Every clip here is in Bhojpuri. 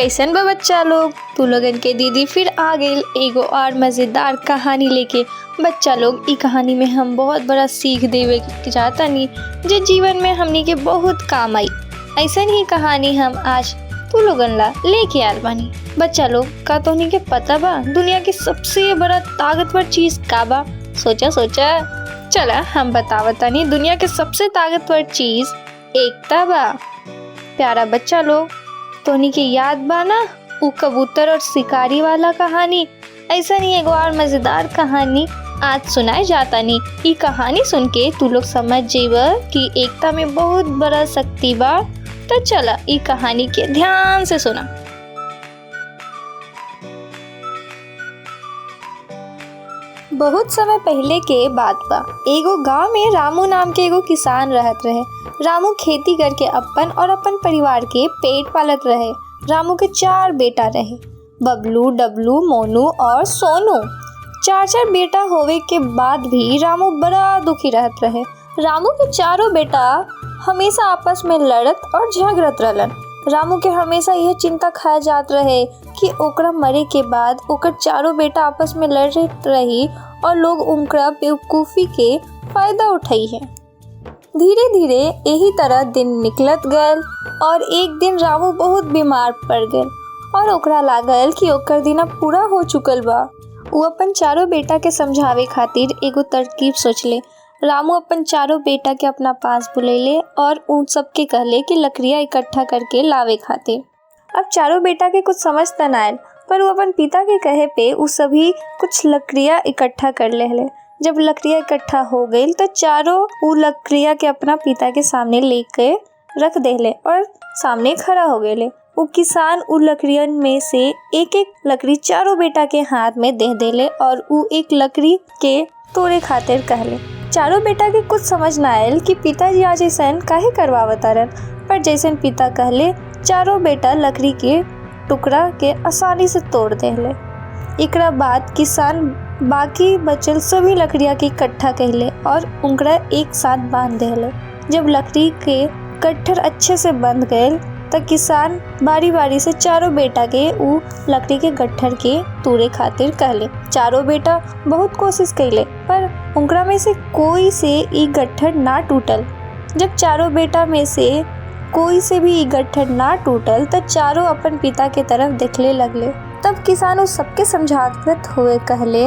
कैसन बा बच्चा लोग, तू लोगन के दीदी फिर आ गइल एगो और मजेदार कहानी लेके। बच्चा लोग, ई कहानी में हम बहुत बड़ा सीख देवे के चाहतानी जे जीवन में हमनी के बहुत काम आई। ऐसन ही कहानी हम आज तू लोगन ला लेके आल बानी। बच्चा लोग, का तोहनी के पता बा दुनिया की सबसे बड़ा ताकतवर चीज का बा? सोचा चला हम बतावतानी। दुनिया के सबसे ताकतवर चीज एकता बा। प्यारा बच्चा लोग, तोहनी के याद बा ना उ कबूतर और शिकारी वाला कहानी? ऐसा नहीं एगो और मजेदार कहानी आज सुनाए जातानी। ई कहानी सुन के तू लोग समझ जेबा कि एकता में बहुत बड़ा शक्ति बा। तो चला ई कहानी के ध्यान से सुना। बहुत समय पहले के बात बा। एगो गांव में रामू नाम के एगो किसान रहत रहे। रामू खेती करके अपन परिवार के पेट पालत रहे। रामू के 4 बेटा रहे, बबलू, डबलू, मोनू और सोनू। 4 बेटा होवे के बाद भी रामू बड़ा दुखी रहत रहे। रामू के चारों बेटा हमेशा आपस में लड़त और झगड़त रहलन। रामू के हमेशा यह चिंता खाए जात रहे कि ओकरा मरे के बाद ओकर चारों बेटा आपस में लड़त रही और लोग उनका बेवकूफ़ी के फायदा उठाई है। धीरे धीरे यही तरह दिन निकलत गयल और एक दिन रामू बहुत बीमार पड़ गयल और ओकरा लागल कि ओकर दिन अब पूरा हो चुकल बा। वो अपन चारों बेटा के समझावे खातिर एगो तरकीब सोचले। रामू अपन चारों बेटा के अपना पास बुलैले और उन सबके कहले कि लकड़ियाँ इकट्ठा करके लावे खातिर। अब चारों बेटा के कुछ समझ त ना आयल, पर वो अपन पिता के कहे पे वो सभी कुछ लकड़ियाँ इकट्ठा कर लेले। जब लकड़ियाँ इकट्ठा हो गई तो चारों वो लकड़ियाँ के अपना पिता के सामने लेके रख देले और सामने खड़ा हो गए। वो किसान उ लकड़ियन में से एक एक लकड़ी चारों बेटा के हाथ में दे देले और वो एक लकड़ी के तोड़े खातिर कहले। चारों बेटा के कुछ समझ ना आयल कि पिताजी आज ऐसन काहे करवावतारन, पर जैसन पिता कहले चारों बेटा लकड़ी के टुकड़ा के आसानी से तोड़ देले। एकरा बाद किसान बाकी बचल सभी लकड़ियाँ के इकट्ठा कहले और उनकरा एक साथ बांध देले। जब लकड़ी के गट्ठर अच्छे से बंध गए तब किसान बारी बारी से चारों बेटा के उ लकड़ी के गट्ठर के तोड़े खातिर कहले। चारों बेटा बहुत कोशिश कैले पर उनकरा में से कोई से ई गट्ठर ना टूटल। जब चारों बेटा में से कोई से भी ई गट्ठर ना टूटल तो चारों अपन पिता के तरफ देखले लगले। तब किसान उस सबके समझावत हुए कहले,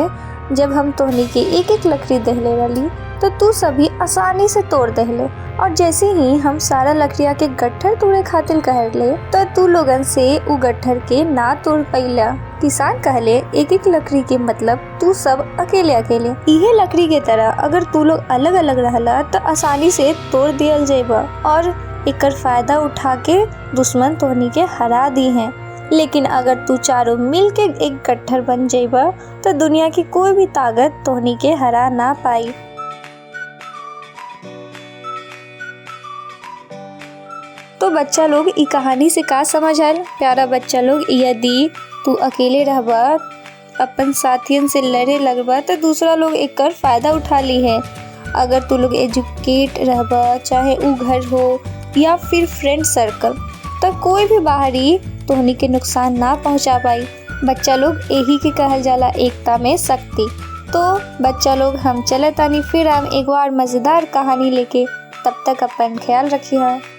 जब हम तोहनी के एक एक लकड़ी देहले रही तो तू सभी आसानी से तोड़ देहले और जैसे ही हम सारा लकड़िया के गट्ठर तोड़े खातिर कहले तो तू लोगन से उ गट्ठर के ना तोड़ पैला। किसान कहले, एक एक लकड़ी के मतलब तू सब अकेले इहे लकड़ी के तरह अगर तू लोग अलग अलग रहला तो आसानी से तोड़ दियल जाएगा और एकर फायदा उठा के दुश्मन तोहनी के हरा दी है। लेकिन अगर तू चारों मिल के एक गट्ठर बन जाइबा तो दुनिया की कोई भी ताकत तोहनी के हरा ना पाई। तो बच्चा लोग, ई कहानी से का समझ आयल? प्यारा बच्चा लोग, यदि तू अकेले रहबा अपन साथियन से लड़े लगबा तो दूसरा लोग एकर फायदा उठा ली है। अगर तू लोग एजुकेट रहबा, चाहे उ घर हो या फिर फ्रेंड सर्कल, तो कोई भी बाहरी तोहनी के नुकसान ना पहुंचा पाई। बच्चा लोग, यही के कहल जाला एकता में शक्ति। तो बच्चा लोग, हम चलतानी फिर हम एक बार मजेदार कहानी लेके। तब तक अपन ख्याल रखिए।